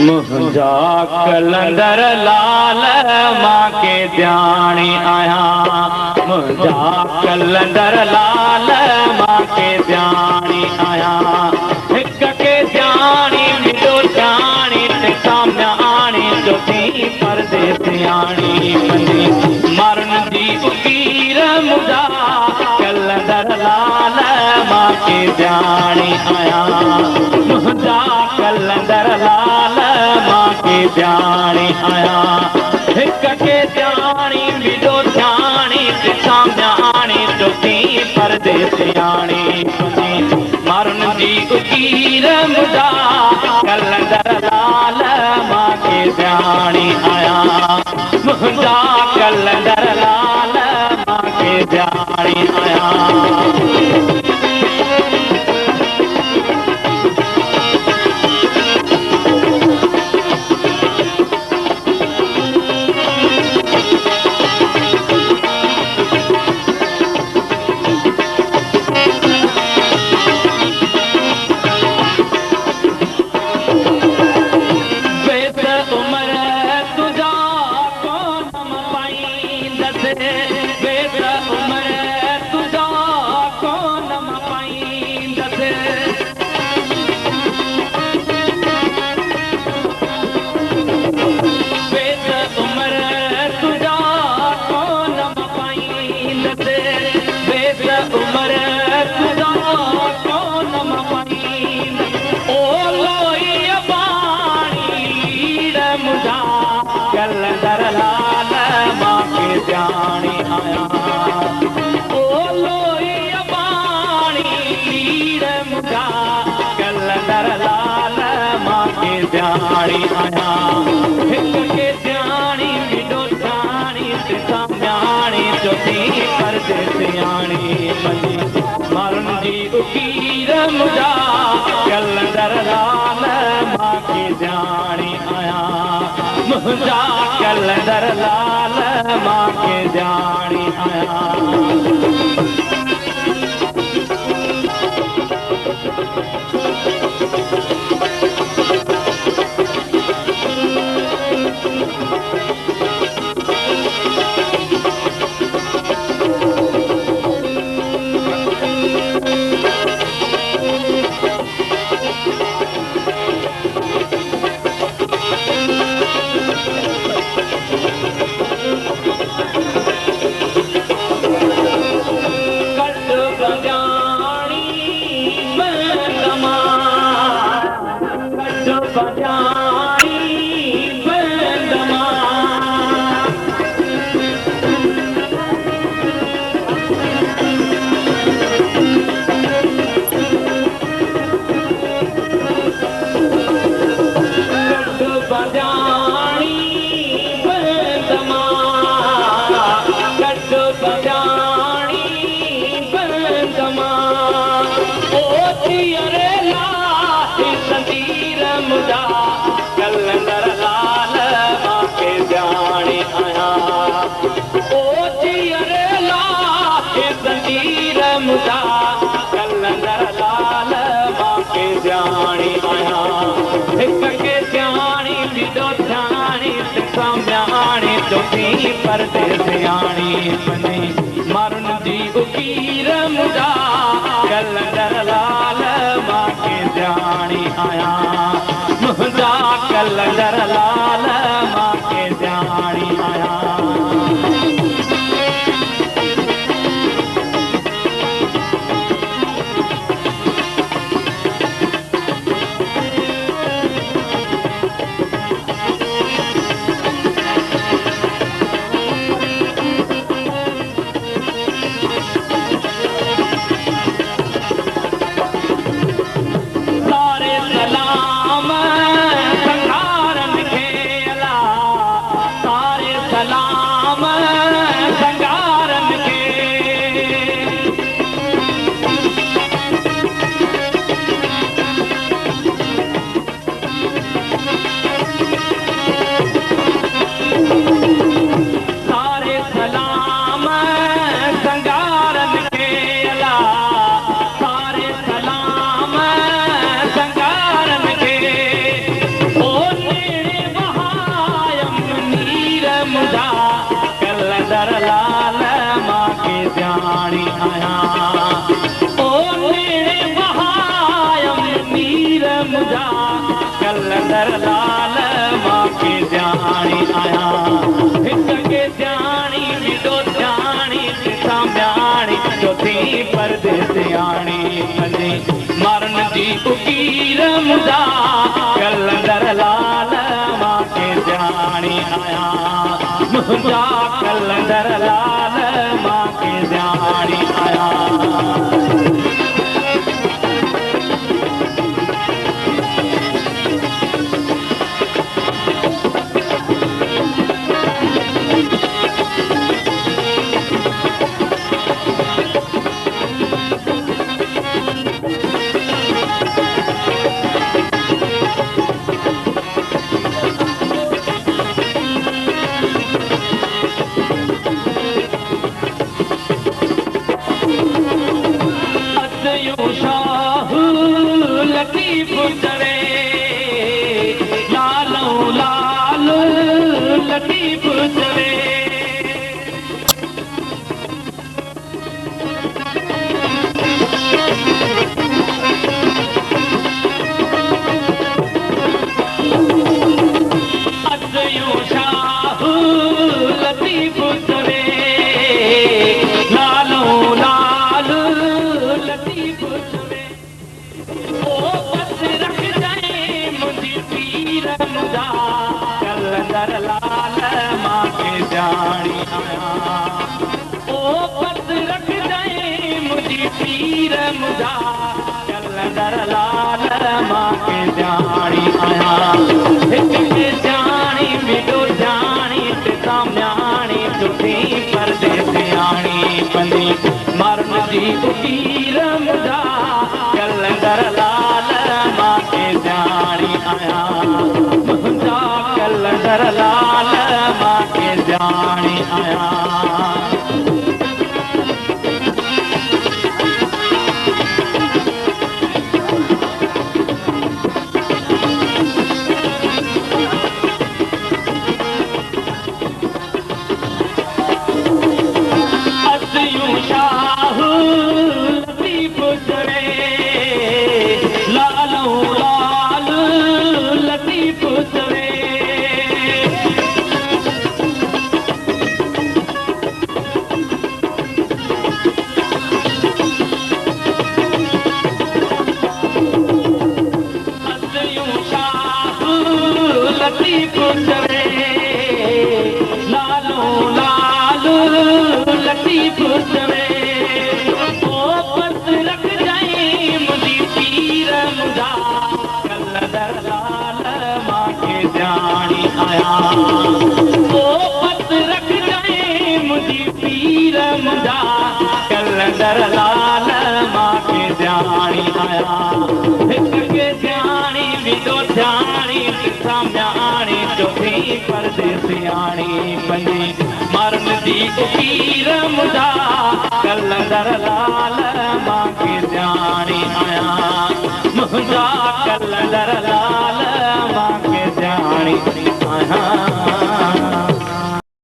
मुंहिंजा कलंदर लाल मां के ध्यानी आहियां मुंहिंजा कलंदर लाल मां के ध्यानी आहियां हिक के ध्यानी मिलो ध्यानी ते साम्याणी जो थी परदेसियाणी बनी मरण जी उकीर मुंहिंजा कलंदर लाल मां के ध्यानी आहियां मुंहिंजा कलंदर लाल मां के ध्यानी आहियां हिक के ध्यानी मिलो ध्यानी ते साम्याणी जो थी परदेसियाणी बनी मरण जी उकीर मुंहिंजा कलंदर लाल मां के ध्यानी आहियां मुंहिंजा कलंदर लाल मां के ध्यानी आहियां कलंदर लाल मां के ध्यानी आहियां ओ लोई पाणी लीर मुंहिंजा कलंदर लाल मां के ध्यानी आहियां हिक के ध्यानी मिलो ध्यानी ते साम्याणी जो थी परदेसियाणी बनी मरण जी उकीर मुंहिंजा कलंदर लाल मां के ध्यानी आहियां मुंहिंजा कलंदर लाल मां के ध्यानी आहियां कलंदर लाल मां के ध्यानी आहियां ओ जियर लाहे ज़ंजीर मुंहिंजा कलंदर लाल मां के ध्यानी आहियां हिक के ध्यानी मिलो ध्यानी ते साम्याणी जो थी परदेसियाणी बनी मरण जी उकीर मुंहिंजा कलंदर लाल मां के ध्यानी आहियां मुंहिंजा कलंदर लाल मां के ध्यानी आहियां सारे सलाम संघारन खे अला मुझा कलंदर लाल मां के ध्यानी आया ओ नेड़े बहायम मीर मुझा कलंदर लाल मां के ध्यानी आया हिक के ध्यानी विडो ध्यानी साम्याणी चौथी परदेसियाणी पंजी मरण जी उकीर मुझा कलंदर लाल मां के ध्यानी आया मुझा कलंदर लाल मां के ध्यानी आया शाह लतीफ चवे लालो लाल लतीफ चवे शाह लतीफ चवे लालो लाल लतीफ चवे ओ बस रख जाए मुझी पीर मुझा कलंदर लाल मां के ध्यानी आया ओ बस रख जाए मुझी पीर मुझा कलंदर लाल मां के ध्यानी आया हिक के ध्यानी विडो ध्यानी साम्याणी चुठी परदेसियाणी पंजी मरण जी उकीर मुझा कलंदर लाल मां के ध्यानी आया मुझा कलंदर लाल मां के ध्यानी आया शाह लतीफ चवे लालो लाल लतीफ चवे शाह लतीफ चवे लालो लाल लतीफ चवे ओ बस रख जाए मुझी पीर मुझा कलंदर लाल मां के ध्यानी आया ओ बस रख जाए मुझी पीर मुझा कलंदर लाल मां के ध्यानी आया हिक के ध्यानी विडो ध्यानी साम्याणी चौथी परदेसियाणी पंजी मरण जी उकीर मुझा कलंदर लाल मां के ध्यानी आया मुझा कलंदर लाल